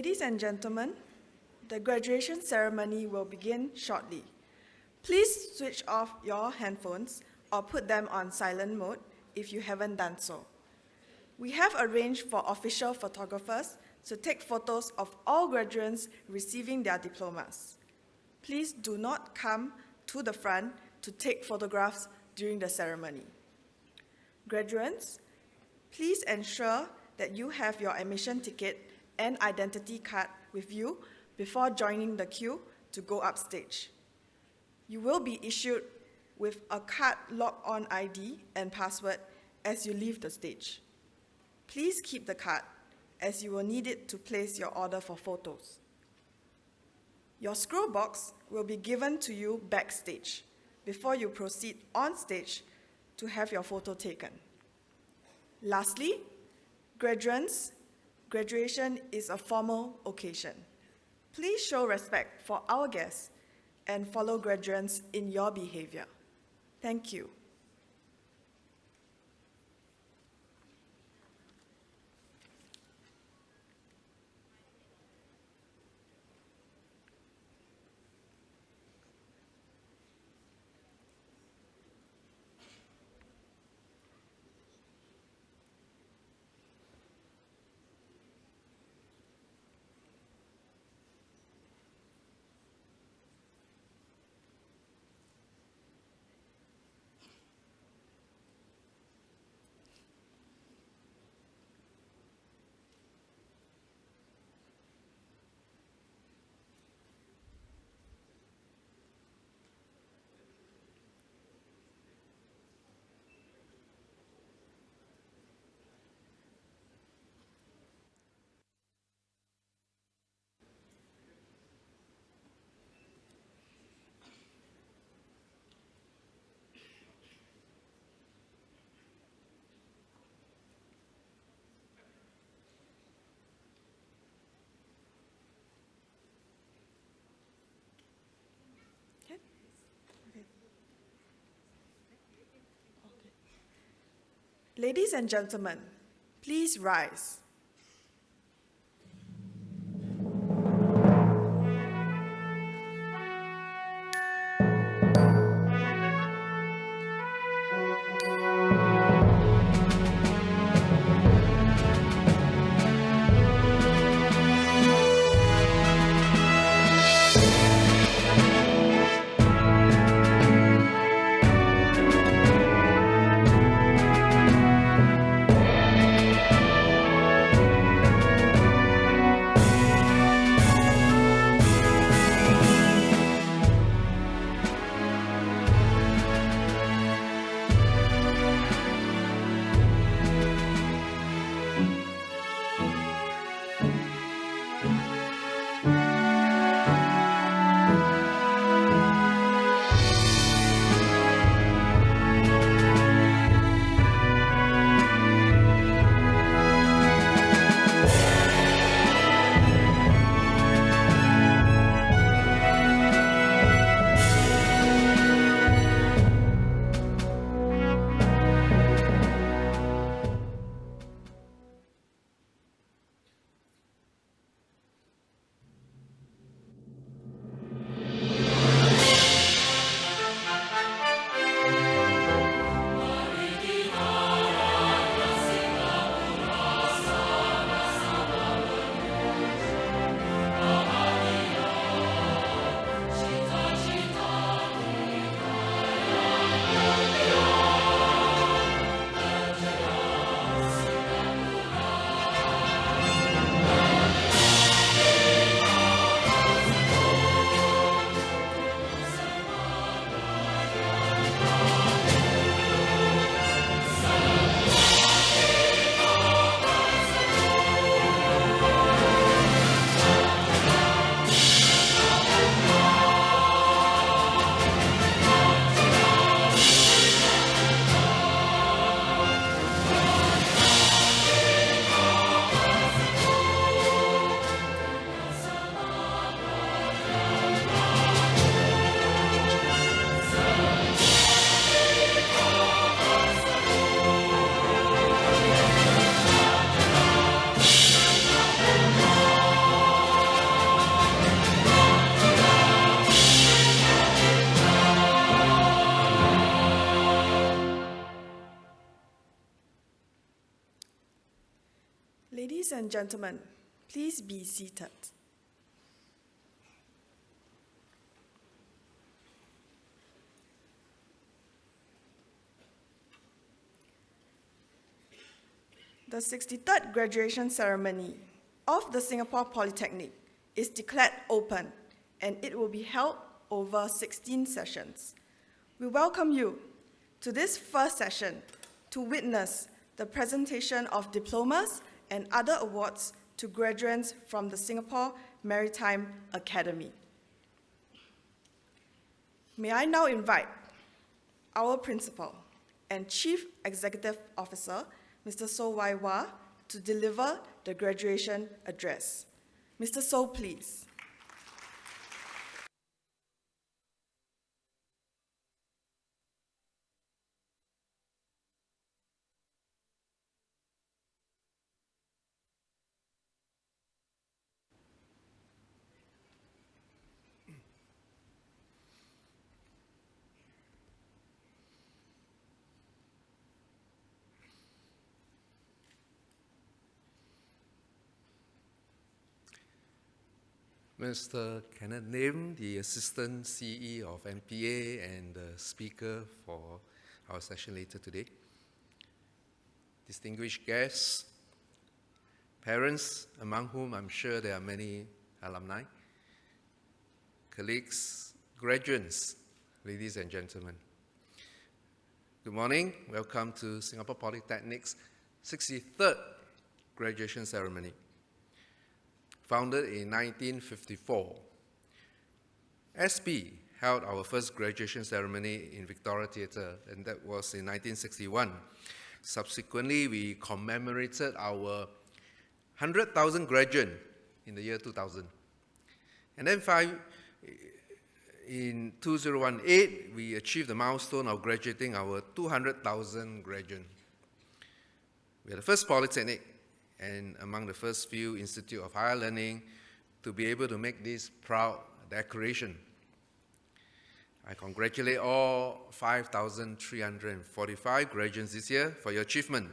Ladies and gentlemen, the graduation ceremony will begin shortly. Please switch off your handphones or put them on silent mode if you haven't done so. We have arranged for official photographers to take photos of all graduates receiving their diplomas. Please do not come to the front to take photographs during the ceremony. Graduates, please ensure that you have your admission ticket and identity card with you before joining the queue to go upstage. You will be issued with a card lock-on ID and password as you leave the stage. Please keep the card, as you will need it to place your order for photos. Your scroll box will be given to you backstage before you proceed on stage to have your photo taken. Lastly, graduates, graduation is a formal occasion. Please show respect for our guests and follow graduates in your behavior. Thank you. Ladies and gentlemen, please rise. Ladies and gentlemen, please be seated. The 63rd graduation ceremony of the Singapore Polytechnic is declared open, and it will be held over 16 sessions. We welcome you to this first session to witness the presentation of diplomas and other awards to graduates from the Singapore Maritime Academy. May I now invite our Principal and Chief Executive Officer, Mr. So Wai Wah, to deliver the graduation address. Mr. So, please. Mr. Kenneth Lim, the Assistant CE of MPA and the speaker for our session later today. Distinguished guests, parents, among whom I'm sure there are many alumni, colleagues, graduates, ladies and gentlemen. Good morning. Welcome to Singapore Polytechnic's 63rd graduation ceremony. Founded in 1954, SP held our first graduation ceremony in Victoria Theatre, and that was in 1961. Subsequently, we commemorated our 100,000 graduate in the year 2000. And then in 2018, we achieved the milestone of graduating our 200,000 graduate. We are the first polytechnic and among the first few institute of higher learning to be able to make this proud declaration. I congratulate all 5,345 graduates this year for your achievement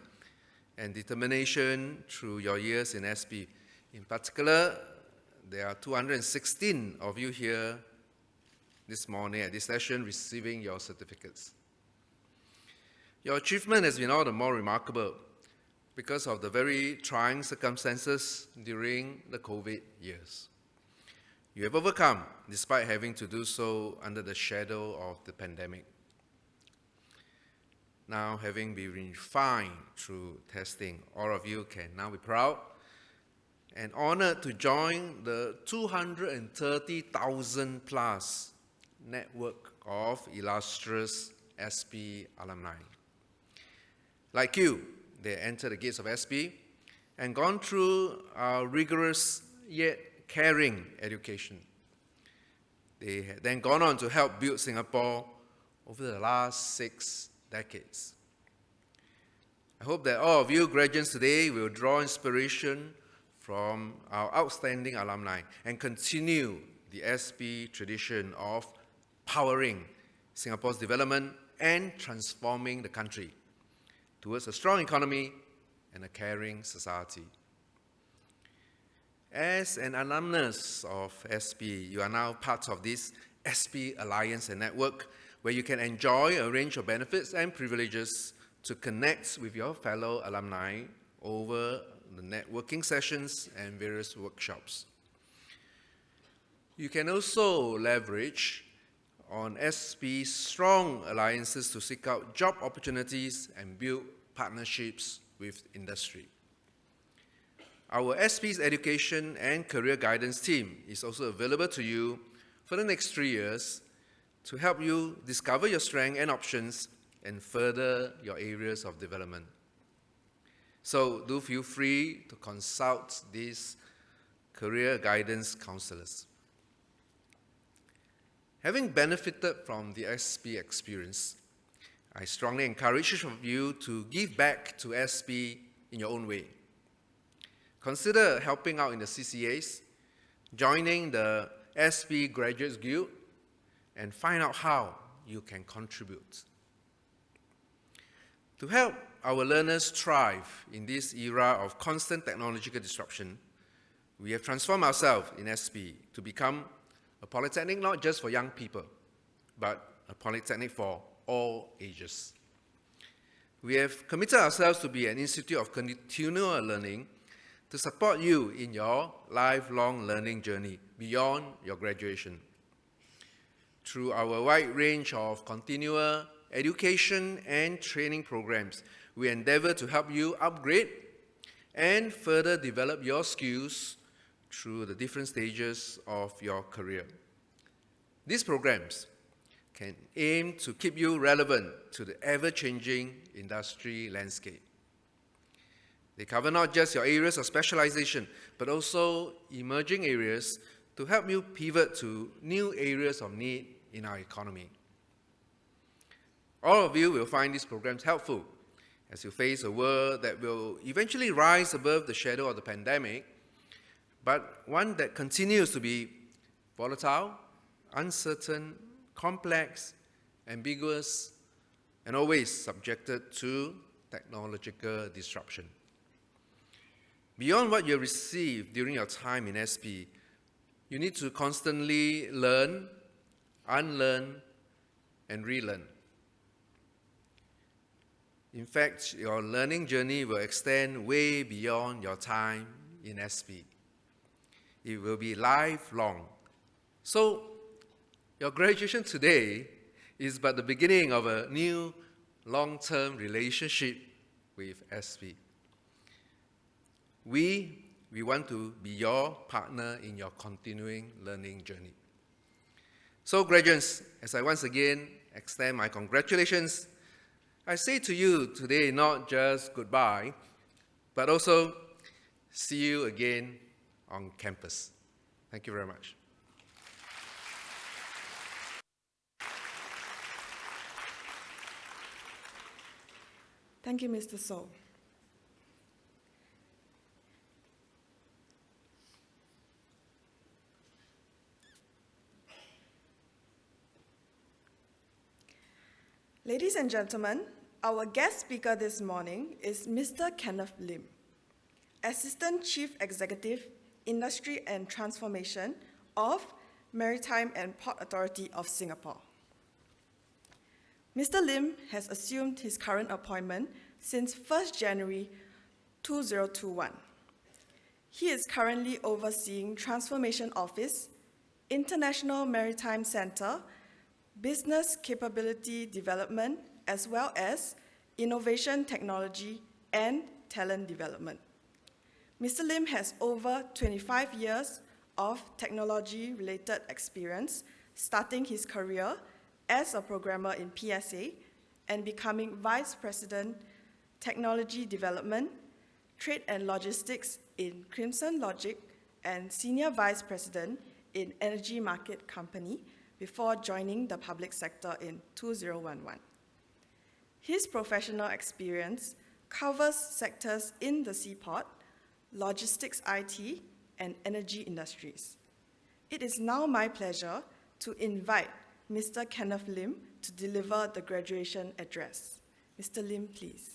and determination through your years in SP. In particular, there are 216 of you here this morning at this session receiving your certificates. Your achievement has been all the more remarkable because of the very trying circumstances during the COVID years. You have overcome, despite having to do so under the shadow of the pandemic. Now, having been refined through testing, all of you can now be proud and honored to join the 230,000 plus network of illustrious SP alumni. Like you, they entered the gates of SP and gone through our rigorous yet caring education. They had then gone on to help build Singapore over the last 6 decades. I hope that all of you graduates today will draw inspiration from our outstanding alumni and continue the SP tradition of powering Singapore's development and transforming the country towards a strong economy and a caring society. As an alumnus of SP, you are now part of this SP Alliance and Network, where you can enjoy a range of benefits and privileges to connect with your fellow alumni over the networking sessions and various workshops. You can also leverage on SP's strong alliances to seek out job opportunities and build partnerships with industry. Our SP's education and career guidance team is also available to you for the next 3 years to help you discover your strengths and options and further your areas of development. So do feel free to consult these career guidance counselors. Having benefited from the SP experience, I strongly encourage each of you to give back to SP in your own way. Consider helping out in the CCAs, joining the SP Graduates Guild, and find out how you can contribute. To help our learners thrive in this era of constant technological disruption, we have transformed ourselves in SP to become a polytechnic not just for young people, but a polytechnic for all ages. We have committed ourselves to be an institute of continual learning to support you in your lifelong learning journey beyond your graduation. Through our wide range of continual education and training programs, we endeavor to help you upgrade and further develop your skills through the different stages of your career. These programs can aim to keep you relevant to the ever-changing industry landscape. They cover not just your areas of specialization, but also emerging areas to help you pivot to new areas of need in our economy. All of you will find these programs helpful as you face a world that will eventually rise above the shadow of the pandemic, but one that continues to be volatile, uncertain, complex, ambiguous, and always subjected to technological disruption. Beyond what you received during your time in SP, you need to constantly learn, unlearn, and relearn. In fact, your learning journey will extend way beyond your time in SP. It will be lifelong. So, your graduation today is but the beginning of a new long-term relationship with SP. We want to be your partner in your continuing learning journey. So, graduates, as I once again extend my congratulations, I say to you today not just goodbye, but also see you again on campus. Thank you very much. Thank you, Mr. So. Ladies and gentlemen, our guest speaker this morning is Mr. Kenneth Lim, Assistant Chief Executive, Industry and Transformation of Maritime and Port Authority of Singapore. Mr. Lim has assumed his current appointment since 1st January 2021. He is currently overseeing Transformation Office, International Maritime Center, Business Capability Development, as well as Innovation Technology and Talent Development. Mr. Lim has over 25 years of technology-related experience, starting his career as a programmer in PSA and becoming Vice President, Technology Development, Trade and Logistics in Crimson Logic and Senior Vice President in Energy Market Company before joining the public sector in 2011. His professional experience covers sectors in the seaport, logistics IT, and energy industries. It is now my pleasure to invite Mr. Kenneth Lim to deliver the graduation address. Mr. Lim, please.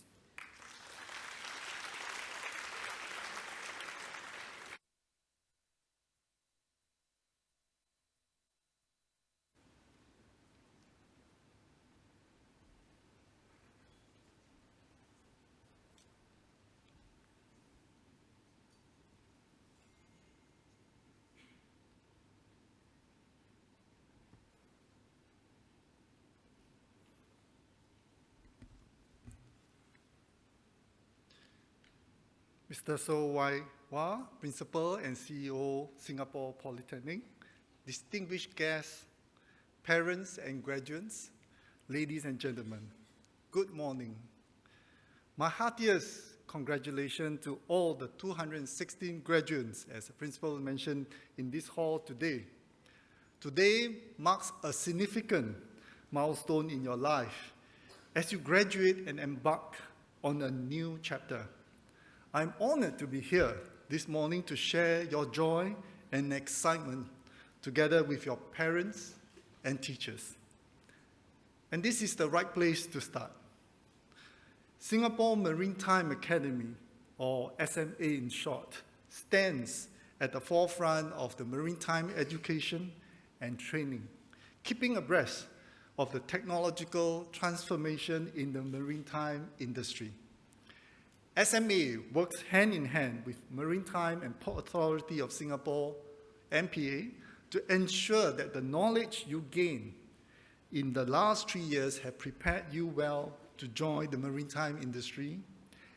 Mr. So Wai Hua, Principal and CEO, Singapore Polytechnic, distinguished guests, parents and graduates, ladies and gentlemen, good morning. My heartiest congratulations to all the 216 graduates, as the Principal mentioned, in this hall today. Today marks a significant milestone in your life as you graduate and embark on a new chapter. I'm honored to be here this morning to share your joy and excitement together with your parents and teachers. And this is the right place to start. Singapore Maritime Academy, or SMA in short, stands at the forefront of the maritime education and training, keeping abreast of the technological transformation in the maritime industry. SMA works hand in hand with Maritime and Port Authority of Singapore, MPA, to ensure that the knowledge you gain in the last 3 years have prepared you well to join the maritime industry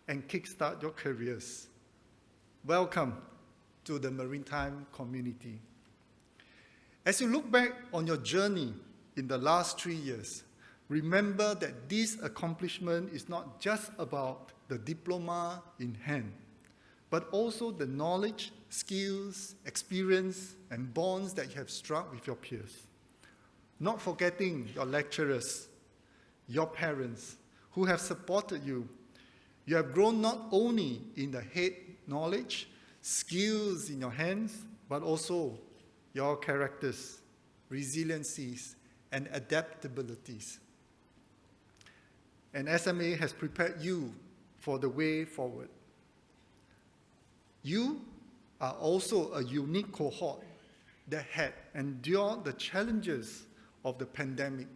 and kickstart your careers. Welcome to the maritime community. As you look back on your journey in the last 3 years, remember that this accomplishment is not just about the diploma in hand, but also the knowledge, skills, experience, and bonds that you have struck with your peers. Not forgetting your lecturers, your parents, who have supported you. You have grown not only in the head knowledge, skills in your hands, but also your characters, resiliencies, and adaptabilities. And SMA has prepared you for the way forward. You are also a unique cohort that had endured the challenges of the pandemic,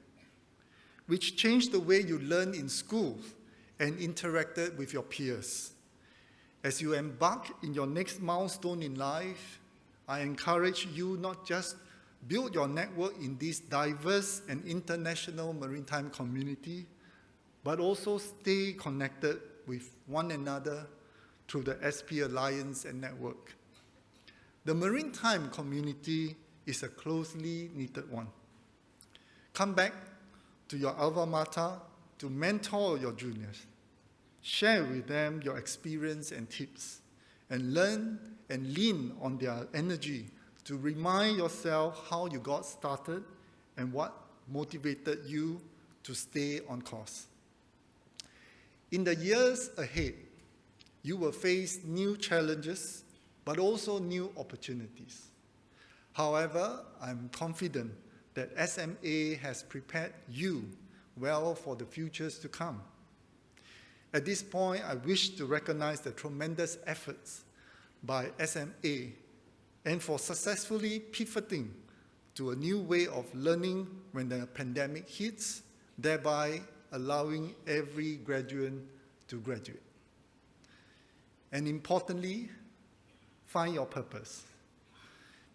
which changed the way you learned in school and interacted with your peers. As you embark in your next milestone in life, I encourage you not just build your network in this diverse and international maritime community, but also stay connected with one another through the SP Alliance and Network. The maritime community is a closely knitted one. Come back to your alma mater to mentor your juniors. Share with them your experience and tips, and learn and lean on their energy to remind yourself how you got started and what motivated you to stay on course. In the years ahead, you will face new challenges, but also new opportunities. However, I'm confident that SMA has prepared you well for the futures to come. At this point, I wish to recognize the tremendous efforts by SMA and for successfully pivoting to a new way of learning when the pandemic hits, thereby allowing every graduate to graduate. And importantly, find your purpose.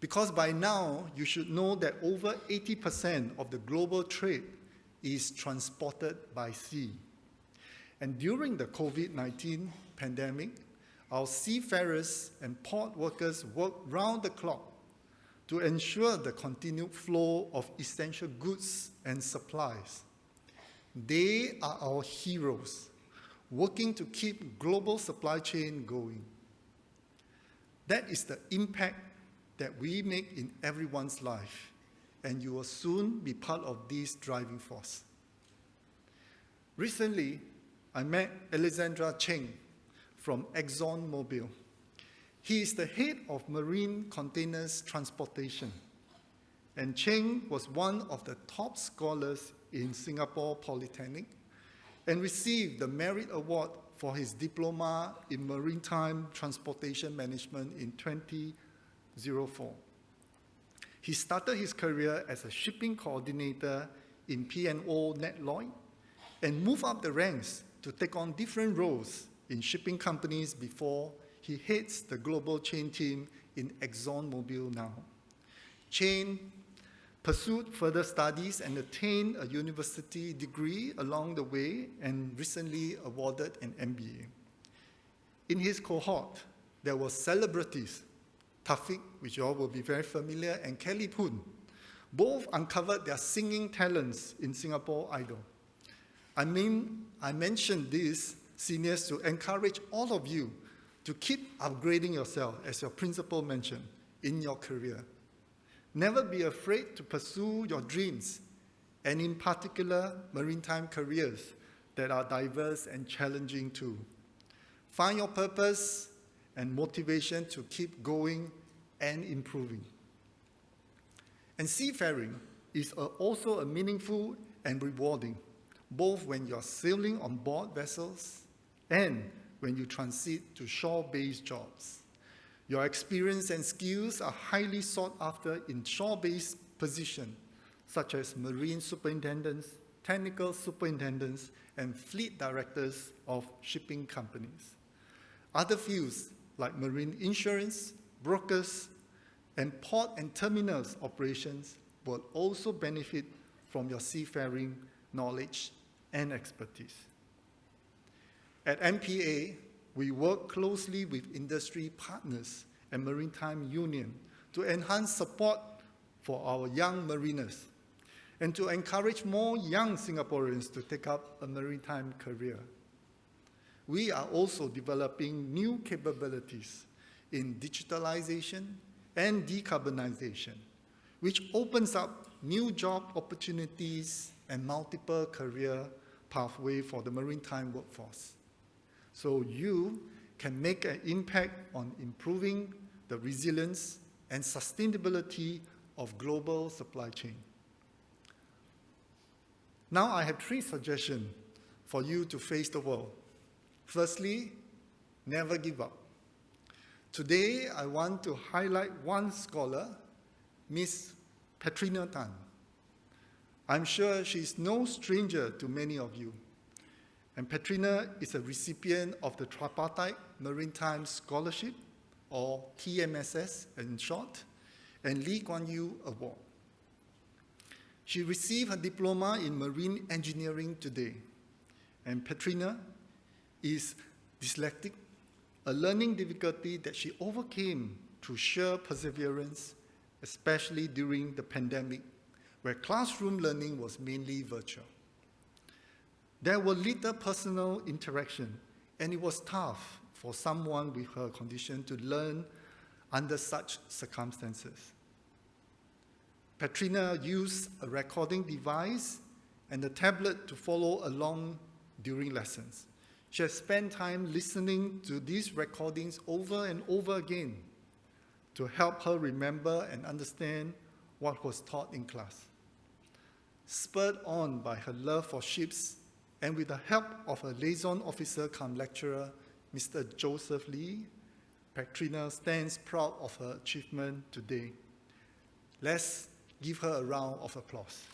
Because by now, you should know that over 80% of the global trade is transported by sea. And during the COVID-19 pandemic, our seafarers and port workers worked round the clock to ensure the continued flow of essential goods and supplies. They are our heroes, working to keep global supply chain going. That is the impact that we make in everyone's life, and you will soon be part of this driving force. Recently, I met Alexandra Cheng from ExxonMobil. He is the head of marine containers transportation, and Cheng was one of the top scholars in Singapore Polytechnic and received the Merit Award for his diploma in maritime transportation management in 2004. He started his career as a shipping coordinator in P&O Netloy and moved up the ranks to take on different roles in shipping companies before he heads the global chain team in ExxonMobil now. Chain pursued further studies and attained a university degree along the way and recently awarded an MBA. In his cohort, there were celebrities, Taufik, which you all will be very familiar, and Kelly Poon. Both uncovered their singing talents in Singapore Idol. I mentioned these seniors to encourage all of you to keep upgrading yourself, as your principal mentioned, in your career. Never be afraid to pursue your dreams, and in particular, maritime careers that are diverse and challenging too. Find your purpose and motivation to keep going and improving. And seafaring is also a meaningful and rewarding, both when you're sailing on board vessels and when you transit to shore-based jobs. Your experience and skills are highly sought after in shore-based positions, such as marine superintendents, technical superintendents, and fleet directors of shipping companies. Other fields like marine insurance, brokers, and port and terminals operations will also benefit from your seafaring knowledge and expertise. At MPA, we work closely with industry partners and maritime union to enhance support for our young mariners and to encourage more young Singaporeans to take up a maritime career. We are also developing new capabilities in digitalization and decarbonization, which opens up new job opportunities and multiple career pathways for the maritime workforce. So you can make an impact on improving the resilience and sustainability of global supply chain. Now I have 3 suggestions for you to face the world. Firstly, never give up. Today, I want to highlight one scholar, Miss Petrina Tan. I'm sure she's no stranger to many of you. And Petrina is a recipient of the Tripartite Maritime Scholarship, or TMSS in short, and Lee Kuan Yew Award. She received her diploma in marine engineering today. And Petrina is dyslexic, a learning difficulty that she overcame through sheer perseverance, especially during the pandemic, where classroom learning was mainly virtual. There were little personal interaction, and it was tough for someone with her condition to learn under such circumstances. Petrina used a recording device and a tablet to follow along during lessons. She has spent time listening to these recordings over and over again to help her remember and understand what was taught in class. Spurred on by her love for ships and with the help of her liaison officer cum lecturer, Mr. Joseph Lee, Petrina stands proud of her achievement today. Let's give her a round of applause.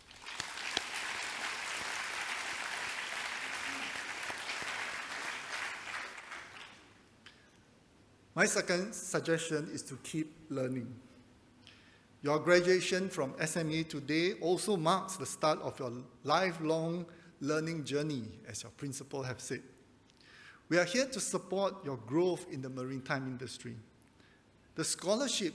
My second suggestion is to keep learning. Your graduation from SME today also marks the start of your lifelong learning journey, as your principal have said. We are here to support your growth in the maritime industry. The scholarship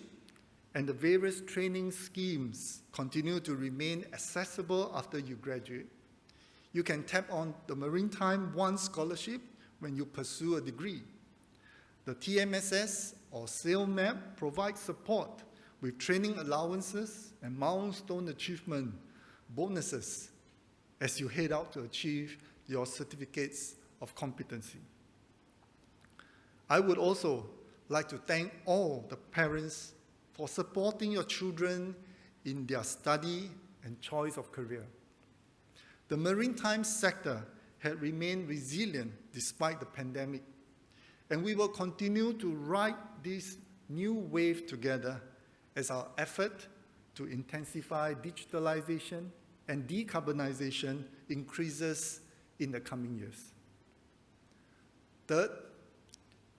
and the various training schemes continue to remain accessible after you graduate. You can tap on the Maritime One Scholarship when you pursue a degree. The TMSS or SailMap provides support with training allowances and milestone achievement bonuses as you head out to achieve your certificates of competency. I would also like to thank all the parents for supporting your children in their study and choice of career. The maritime sector had remained resilient despite the pandemic, and we will continue to ride this new wave together as our effort to intensify digitalization and decarbonization increases in the coming years. Third,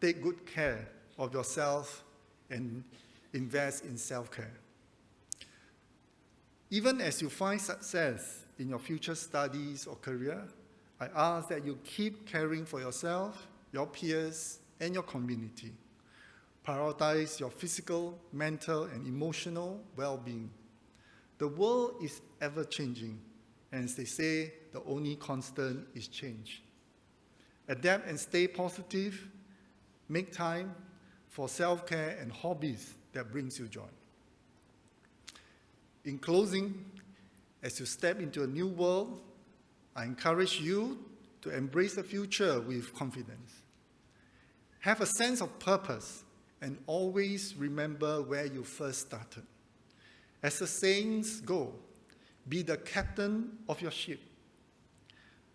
take good care of yourself and invest in self-care. Even as you find success in your future studies or career, I ask that you keep caring for yourself, your peers, and your community. Prioritize your physical, mental, and emotional well-being. The world is ever-changing, and as they say, the only constant is change. Adapt and stay positive. Make time for self-care and hobbies that brings you joy. In closing, as you step into a new world, I encourage you to embrace the future with confidence. Have a sense of purpose and always remember where you first started. As the sayings go, be the captain of your ship.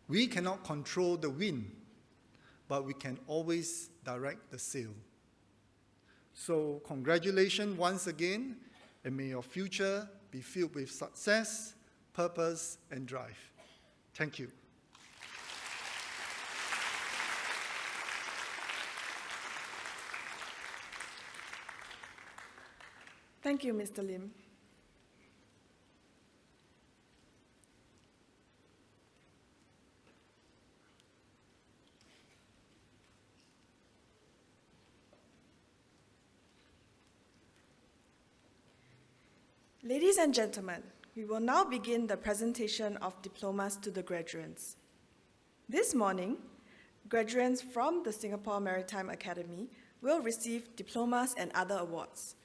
We cannot control the wind, but we can always direct the sail. So congratulations once again, and may your future be filled with success, purpose, and drive. Thank you. Thank you, Mr. Lim. Ladies and gentlemen, we will now begin the presentation of diplomas to the graduates. This morning, graduates from the Singapore Maritime Academy will receive diplomas and other awards.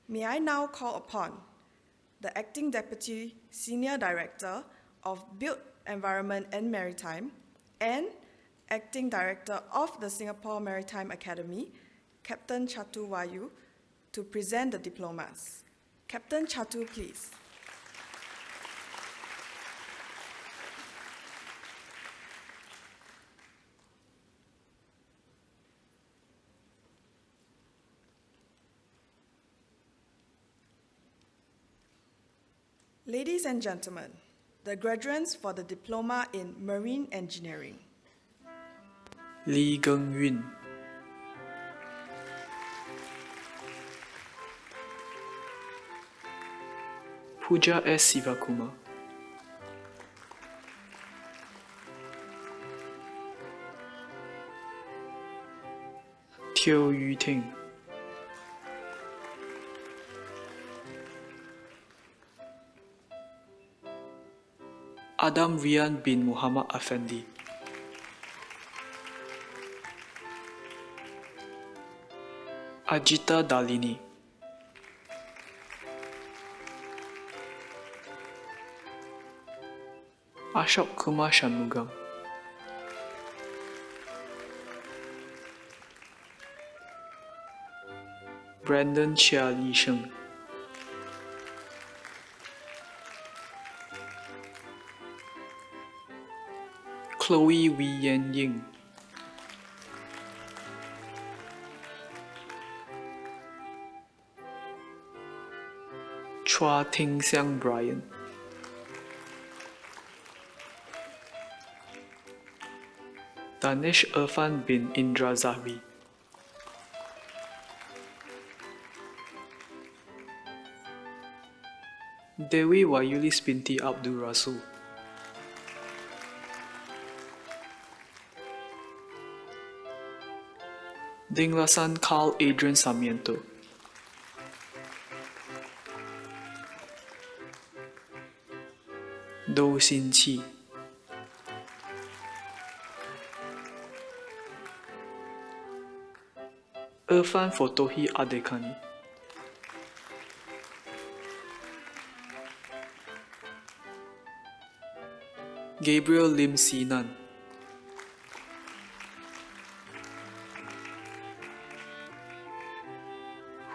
May I now call upon the Acting Deputy Senior Director of Built Environment and Maritime and Acting Director of the Singapore Maritime Academy, Captain Chatu Wayu, to present the diplomas. Captain Chatu, please. Ladies and gentlemen, the graduates for the Diploma in Marine Engineering. Lee Geng Yun, Pooja S. Sivakumar, Teo Yu Ting, Adam Rian bin Muhammad Afendi, Ajita Dalini, Ashok Kumar Shanmugam, Brandon Chia Lee Sheng, Chloe Wee Yen Ying, Chua Ting Siang Brian, Danish Irfan bin Indra Zahri, Dewi Wayulis binti Abdul Rasul, Dinglasan Carl Adrian Sarmiento, Do Sin Chi, Irfan Fotohi Adekani, Gabriel Lim Sinan,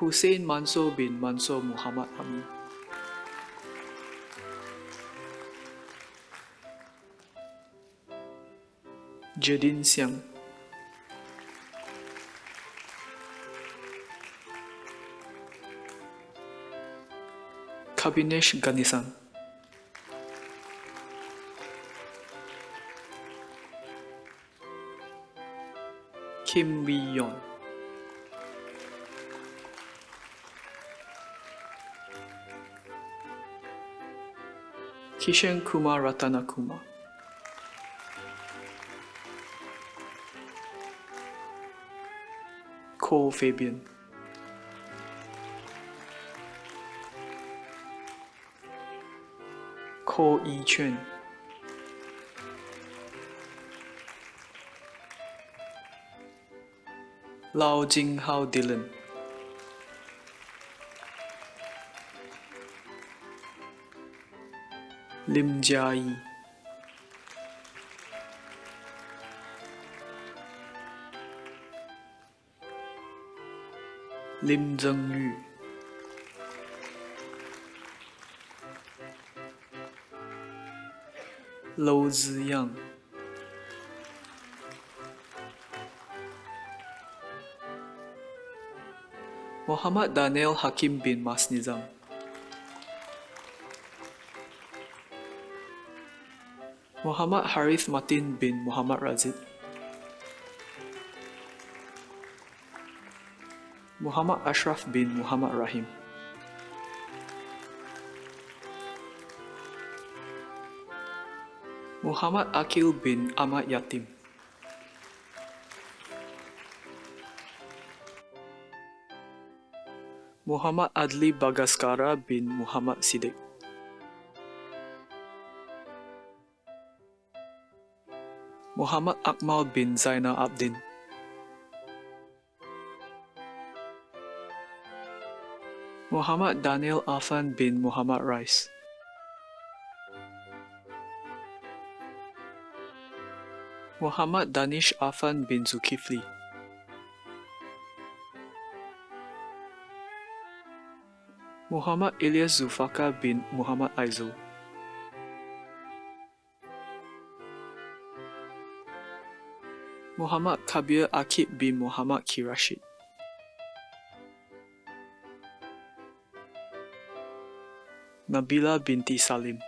Hussein Mansour bin Mansour Muhammad Amin, Jadin Siang, Kabinesh Ganesan, Kim Wee Yon, Kishan Kumar Ratanakumar, Ko Fabian, Ko Yi Chuan, Lau Jing Hao Dylan, Lim Jia Yi, Lim Zheng Yu, Lo Ziyang, Muhammad Daniel Hakim bin Mas Nizam. Muhammad Harith Matin bin Muhammad Razid. Muhammad Ashraf bin Muhammad Rahim. Muhammad Akil bin Ahmad Yatim. Muhammad Adli Bagaskara bin Muhammad Siddiq. Muhammad Akmal bin Zainal Abidin. Muhammad Daniel Afan bin Muhammad Rais. Muhammad Danish Afan bin Zulkifli. Muhammad Ilyas Zulfaqar bin Muhammad Aizul. Muhammad Kabir Akib bin Muhammad Kirashid. Nabila binti Salim.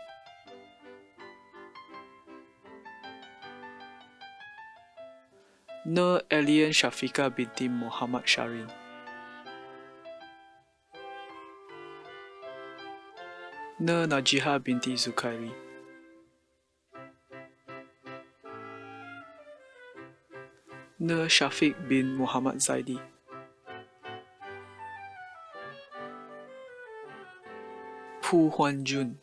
Nur Alien Shafika binti Muhammad Sharin. Nur Najiha binti Zukairi. Nur Shafiq bin Muhammad Zaidi. Pu Huanjun.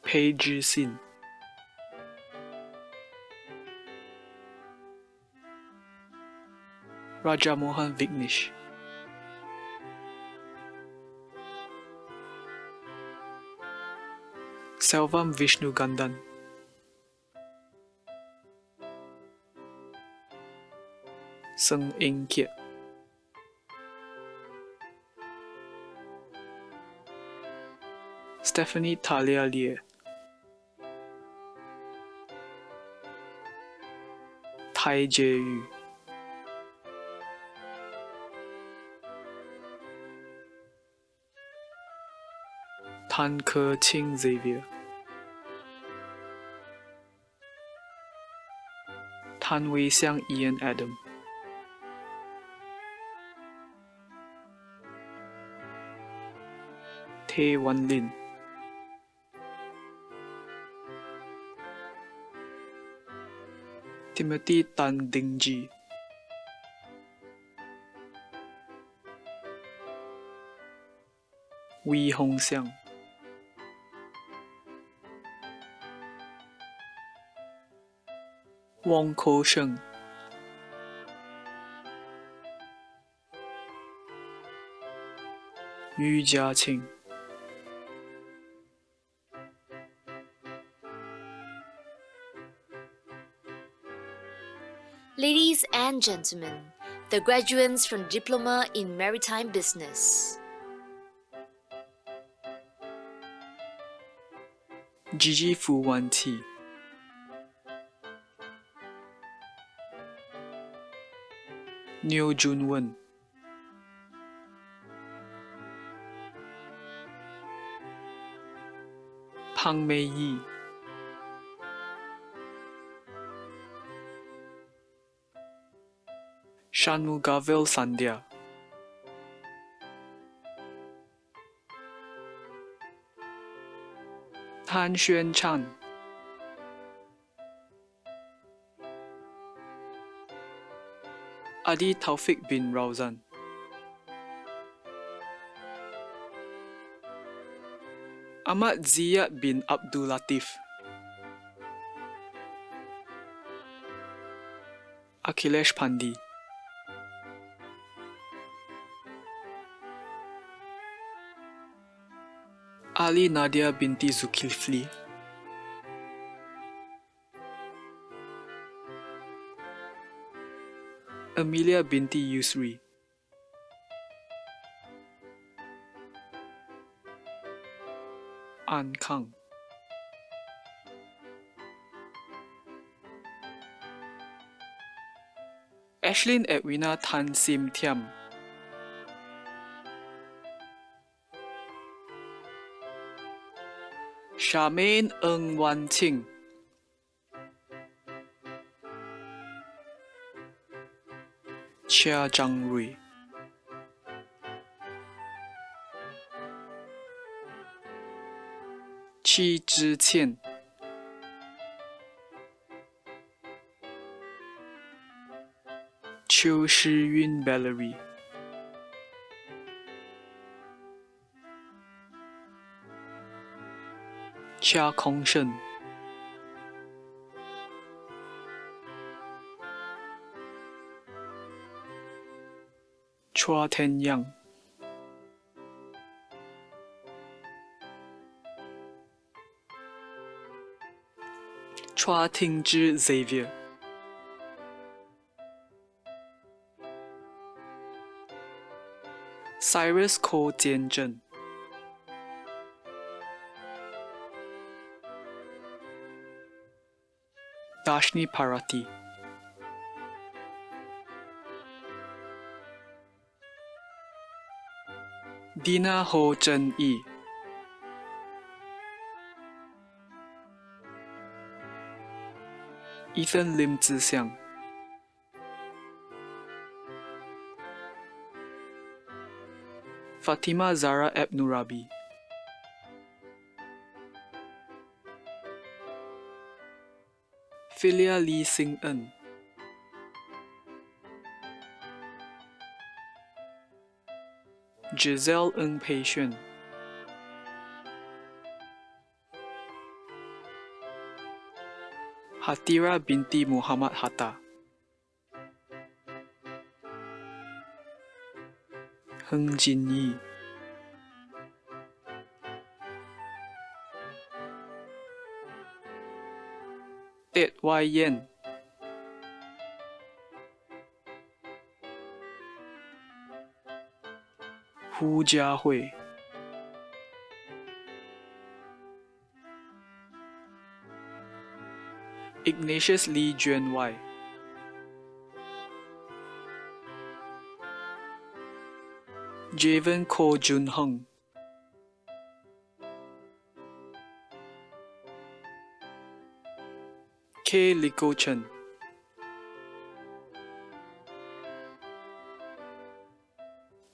Pei Zhixin. Raja Mohan Vignesh. Selvam Vishnu Gandan. Seng Eng Kiat. Stephanie Talia Lie. Tai Jie-yu. Tan Ke-ching Xavier. Tan Wei-xiang Ian Adam. Tae Wan Lin. Timothy Tan Ding-ji. Wee Hong-xiang. Wong Ko-sheng. Yu Jia-qing. Ladies and gentlemen, the graduates from Diploma in Maritime Business. Gigi Fu Wan Ti. Neo Jun Wen. Pang Mei Yi. Shanmugavel Sandhya. Tan Xuan Chan. Adi Taufik bin Rauzan. Ahmad Ziyad bin Abdul Latif. Akhilesh Pandey. Ali Nadia binti Zulkifli. Amelia binti Yusri. An Kang. Ashlyn Edwina Tan Sim Thiam, Charmaine Ng Wan Ching, Chia Zhang Rui, Chi Zhi Qian, Chiu Shi Yun Valerie, Chia Kong Shen, Chua Ten Yang, Chua Ting Zhi Xavier, Cyrus Ko Jian Zhen, Dashni Parati, Dina Ho Zhen Yi, Ethan Lim Zixiang, Fatima Zara Ebnurabi, Philia Lee Sing En, Giselle Ng Pei Xuan, Hatira binti Muhammad Hatta, Heng Jin Yi, Ted Wai Yen, Hu Jiahui, Ignatius Lee Juan Wai, Javen Ko Jun Hung, K. Liko Chen,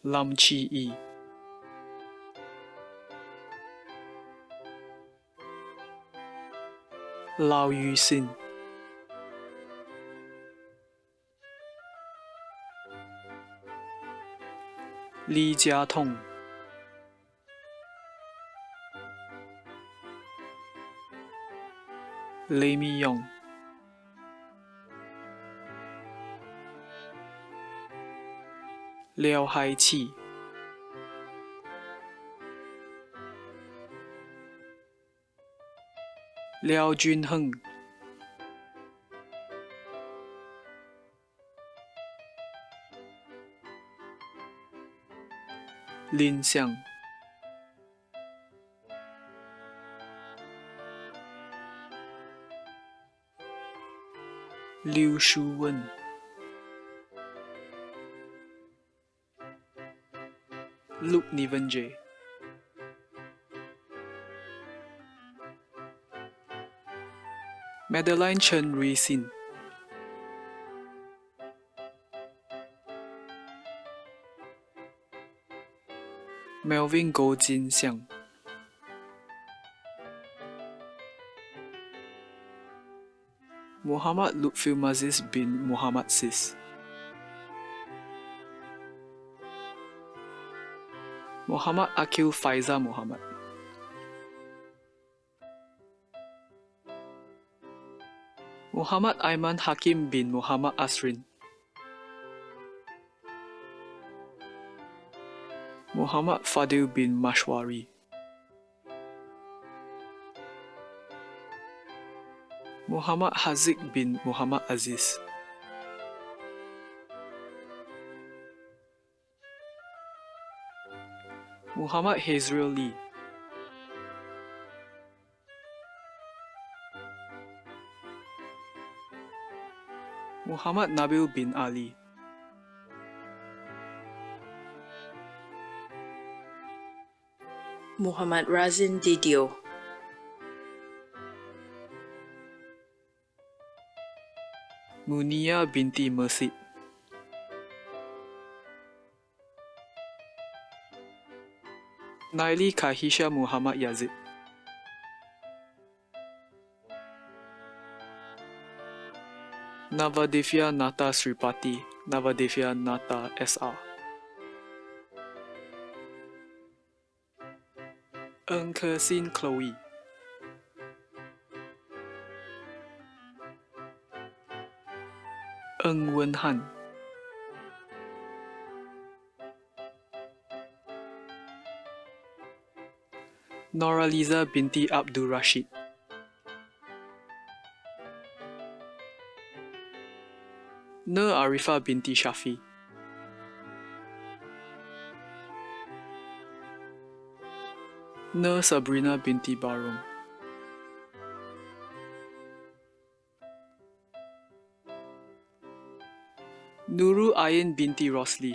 Lam Chi Yi, Lau Yu Sin, Li Jia Tong, Lei Mi Yong, Liao Hai Qi, Liao Junheng, Lin Xiang, Liu Shuwen, Luke Nivenjay, Madeline Chen Rui Sin, Melvin Go Jin Xiang, Muhammad Lutfi Maziz bin Muhammad Sis, Muhammad Akil Faiza Muhammad, Muhammad Aiman Hakim bin Muhammad Asrin, Muhammad Fadil bin Mashwari, Muhammad Haziq bin Muhammad Aziz, Muhammad Hazrul Lee, Muhammad Nabil bin Ali, Muhammad Razin Didio. Munia binti Mersid. Naili Kahisha Muhammad Yazid. Navadevya Nata Sripati, Navadevya Nata SR. Ng Kersin Chloe. Ng Wen Han. Noraliza binti Abdul Rashid. Nur Arifa binti Shafi. Nur Sabrina binti Barum. Nurul Ain binti Rosli.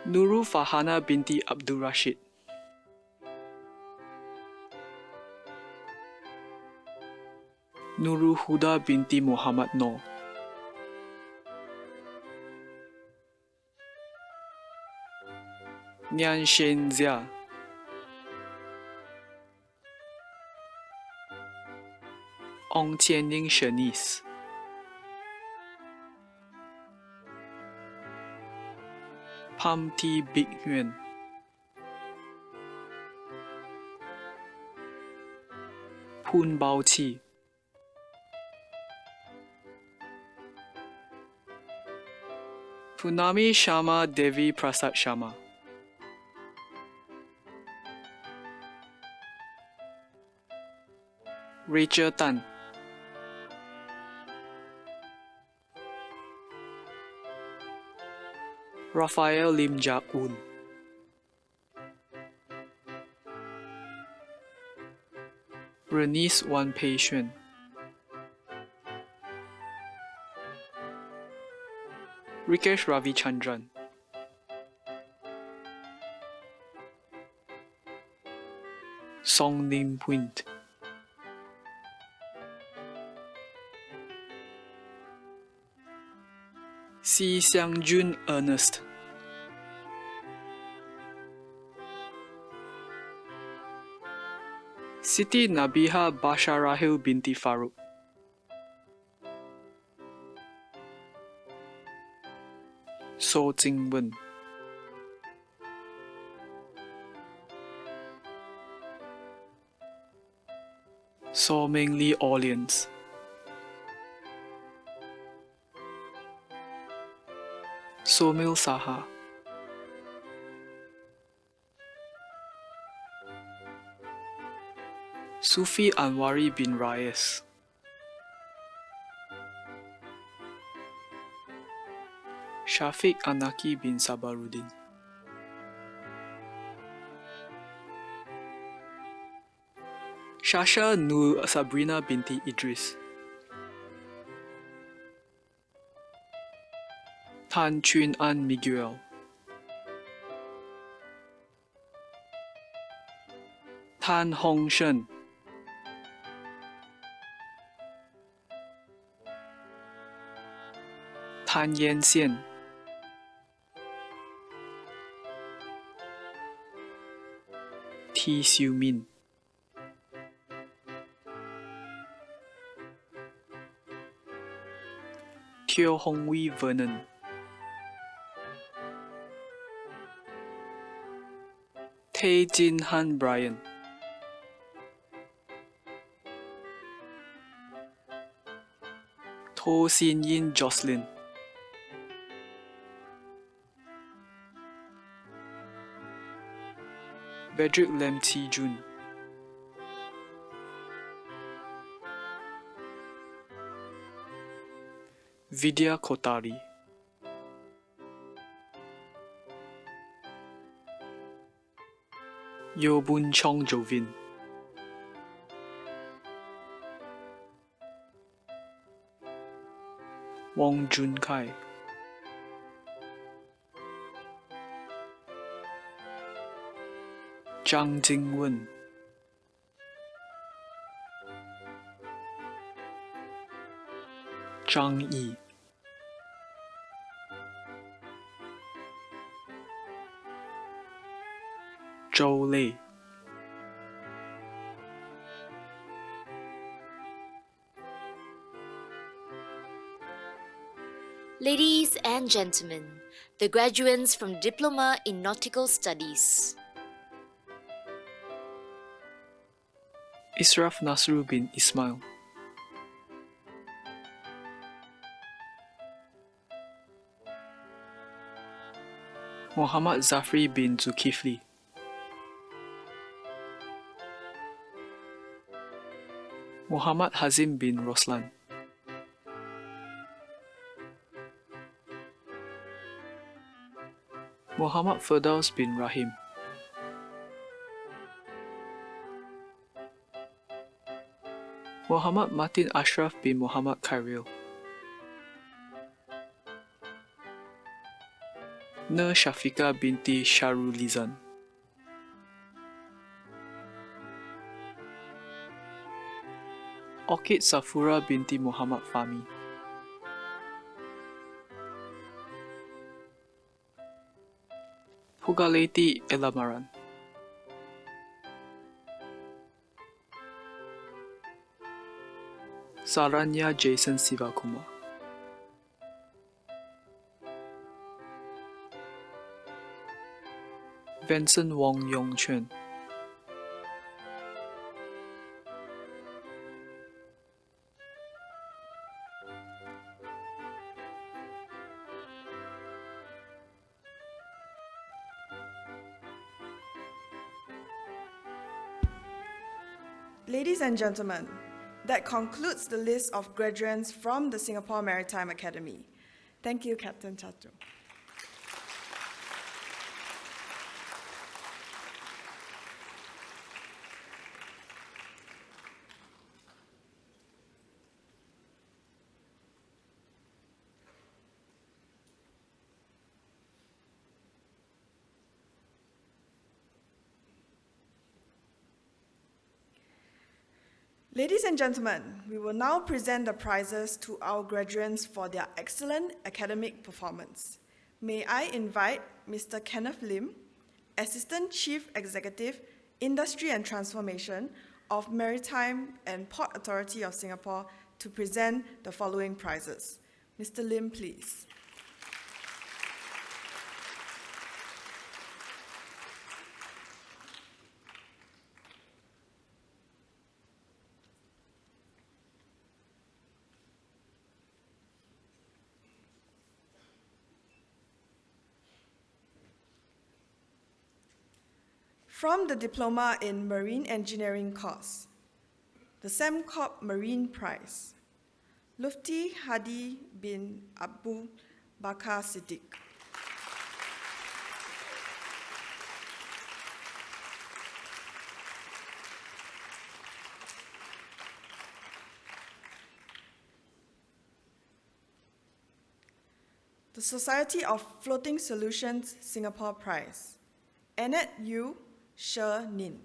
Nurul Fahana binti Abdul Rashid. Nurul Huda binti Muhammad Noor. Nian Shen Zia. Ong Qianying Shanice. Pam T Big Nguyen. Poon Bao Chi. Punami Sharma Devi Prasad Sharma. Rachel Tan. Raphael Lim Ja-un. Bernice Wan Pei Xuan. Rikesh Ravichandran. Song Lim Puint. Si Xiangjun Ernest. Siti Nabiha Basharahil binti Farouk. So Jingwen. So Mengli Orleans. Somil Saha. Sufi Anwari bin Rayes. Shafiq Anaki bin Sabaruddin. Shasha Nur Sabrina binti Idris. Tan Chun An Miguel. Tan Hong Shen. Tan Yan Xian. T. Siu Min. Teo Hong Wee Vernon. Tae Jin Han Brian. To Sin Yin Jocelyn. Bedrick Lam Ti Jun. Vidya Kotari. Yo Bun Chong Jovin. Wong Jun Kai. Zhang Jingwen, Zhang Yi, Zhou Lei, Ladies and gentlemen, the graduates from Diploma in Nautical Studies. Israf Nasru bin Ismail, Muhammad Zafri bin Zulkifli, Muhammad Hazim bin Roslan, Muhammad Firdaus bin Rahim, Muhammad Martin Ashraf bin Muhammad Khairil, Nur Shafika binti Sharulizan, Orchid Safura binti Muhammad Fahmi, Pugaleti Elamaran, Saranya Jason Sivakumar, Vincent Wong Yong Chuen, Ladies and gentlemen, that concludes the list of graduates from the Singapore Maritime Academy. Thank you, Captain Chato. Ladies and gentlemen, we will now present the prizes to our graduates for their excellent academic performance. May I invite Mr. Kenneth Lim, Assistant Chief Executive, Industry and Transformation of Maritime and Port Authority of Singapore, to present the following prizes. Mr. Lim, please. From the Diploma in Marine Engineering course, the Sembcorp Marine Prize, Lufti Hadi bin Abu Bakar Siddiq. The Society of Floating Solutions Singapore Prize, Annette Yu She Nin.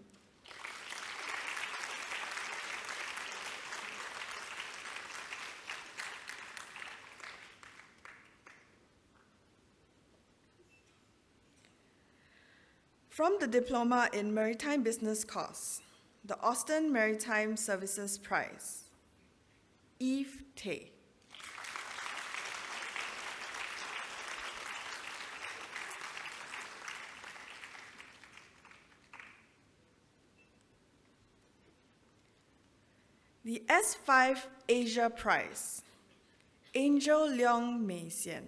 From the Diploma in Maritime Business course, the Austin Maritime Services Prize, Eve Tay. The S5 Asia Prize, Angel Leong Mei Xian.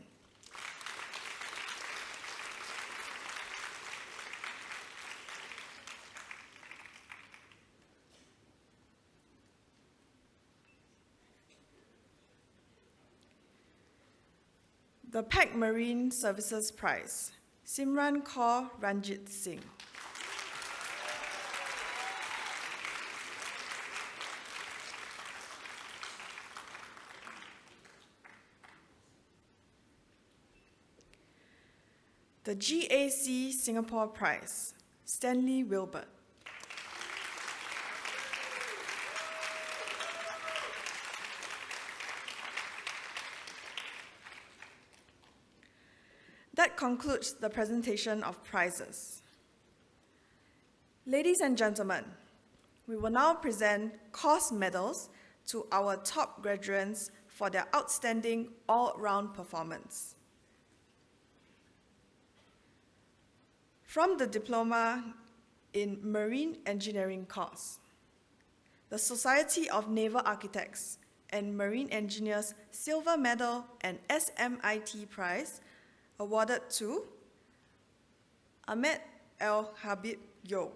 The PAC Marine Services Prize, Simran Kaur Ranjit Singh. The GAC Singapore Prize, Stanley Wilbert. That concludes the presentation of prizes. Ladies and gentlemen, we will now present course medals to our top graduates for their outstanding all-round performance. From the Diploma in Marine Engineering course, the Society of Naval Architects and Marine Engineers Silver Medal and SMIT Prize awarded to Ahmed El Habib Yo.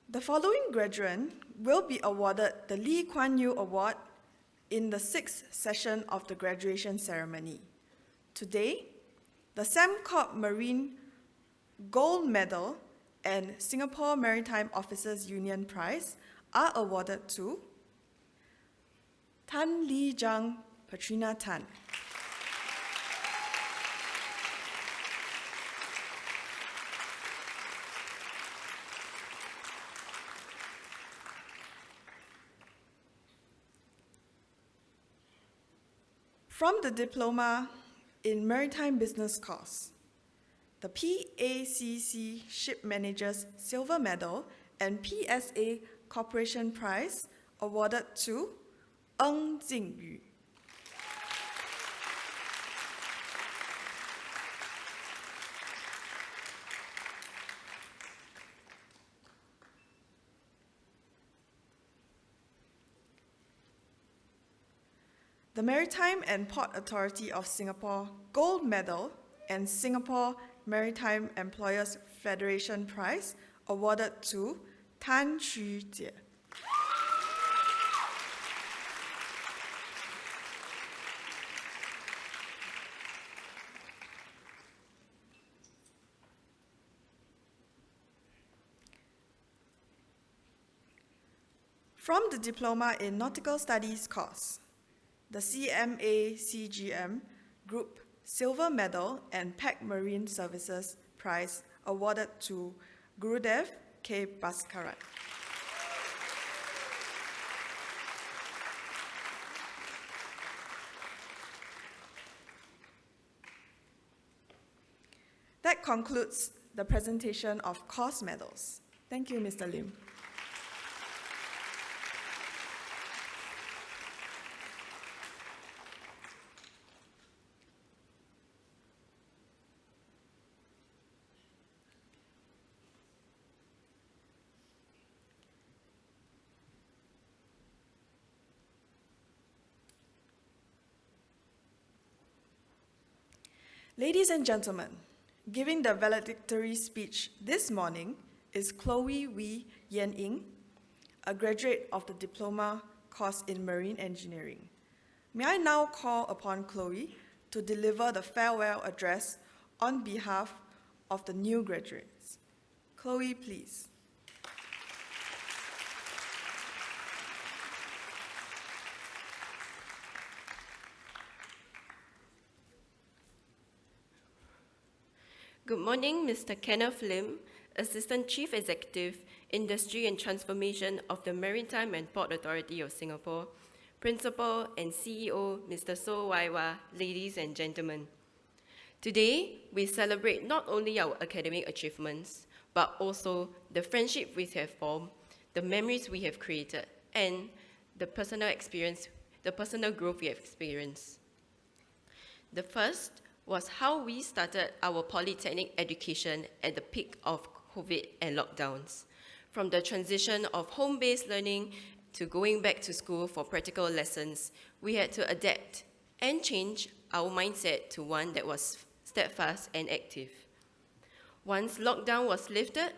The following graduate will be awarded the Lee Kuan Yew Award in the 6th session of the graduation ceremony. Today, the Sembcorp Marine Gold Medal and Singapore Maritime Officers Union Prize are awarded to Tan Lee Jang Patrina Tan. From the Diploma in Maritime Business course, the PACC Ship Managers Silver Medal and PSA Corporation Prize awarded to Ng Jingyu. The Maritime and Port Authority of Singapore Gold Medal and Singapore Maritime Employers Federation Prize awarded to Tan Xu Jie. From the Diploma in Nautical Studies course, the CMA CGM Group Silver Medal and PAC Marine Services Prize awarded to Gurudev K. Bhaskaran. That concludes the presentation of course medals. Thank you, Mr. Lim. Ladies and gentlemen, giving the valedictory speech this morning is Chloe Wee Yen Ing, a graduate of the Diploma course in Marine Engineering. May I now call upon Chloe to deliver the farewell address on behalf of the new graduates. Chloe, please. Good morning, Mr. Kenneth Lim, Assistant Chief Executive, Industry and Transformation of the Maritime and Port Authority of Singapore, Principal and CEO, Mr. So Wai Wah, ladies and gentlemen. Today, we celebrate not only our academic achievements, but also the friendship we have formed, the memories we have created, and the personal growth we have experienced. The first was how we started our polytechnic education at the peak of COVID and lockdowns. From the transition of home-based learning to going back to school for practical lessons, we had to adapt and change our mindset to one that was steadfast and active. Once lockdown was lifted,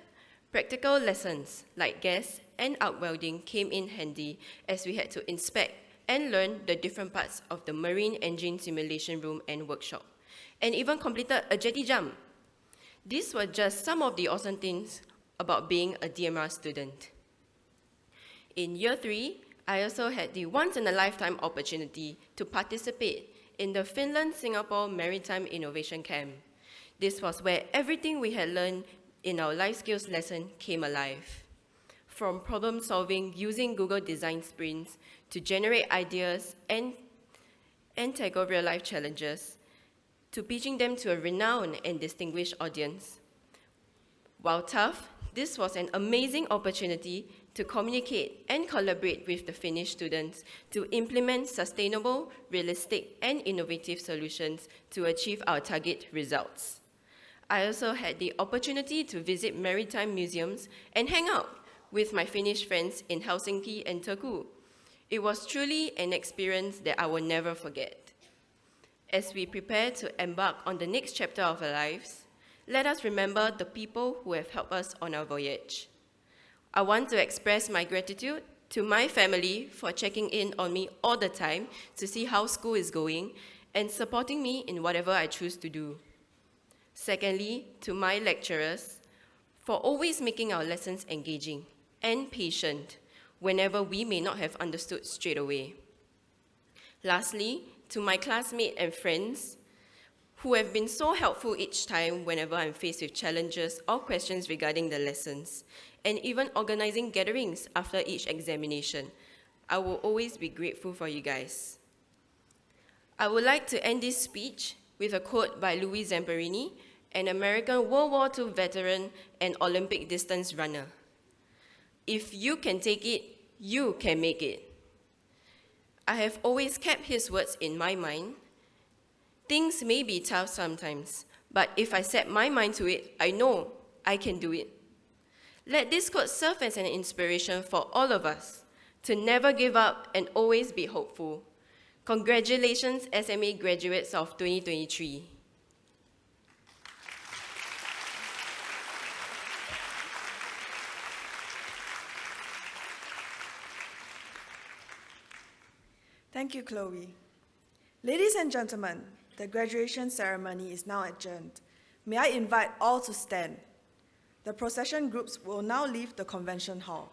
practical lessons like gas and arc welding came in handy as we had to inspect and learn the different parts of the marine engine simulation room and workshop, and even completed a jetty jump. These were just some of the awesome things about being a DMR student. In year 3, I also had the once-in-a-lifetime opportunity to participate in the Finland-Singapore Maritime Innovation Camp. This was where everything we had learned in our life skills lesson came alive. From problem solving using Google Design Sprints to generate ideas and tackle real-life challenges, to pitching them to a renowned and distinguished audience. While tough, this was an amazing opportunity to communicate and collaborate with the Finnish students to implement sustainable, realistic, and innovative solutions to achieve our target results. I also had the opportunity to visit maritime museums and hang out with my Finnish friends in Helsinki and Turku. It was truly an experience that I will never forget. As we prepare to embark on the next chapter of our lives, let us remember the people who have helped us on our voyage. I want to express my gratitude to my family for checking in on me all the time to see how school is going and supporting me in whatever I choose to do. Secondly, to my lecturers for always making our lessons engaging and patient whenever we may not have understood straight away. Lastly, to my classmates and friends who have been so helpful each time whenever I'm faced with challenges or questions regarding the lessons, and even organizing gatherings after each examination. I will always be grateful for you guys. I would like to end this speech with a quote by Louis Zamperini, an American World War II veteran and Olympic distance runner. If you can take it, you can make it. I have always kept his words in my mind. Things may be tough sometimes, but if I set my mind to it, I know I can do it. Let this quote serve as an inspiration for all of us to never give up and always be hopeful. Congratulations, SMA graduates of 2023. Thank you, Chloe. Ladies and gentlemen, the graduation ceremony is now adjourned. May I invite all to stand. The procession groups will now leave the convention hall.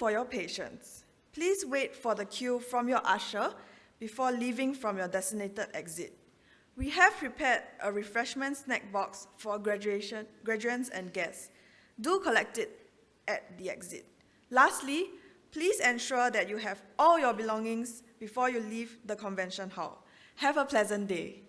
for your patience. Please wait for the cue from your usher before leaving from your designated exit. We have prepared a refreshment snack box for graduates and guests. Do collect it at the exit. Lastly, please ensure that you have all your belongings before you leave the convention hall. Have a pleasant day.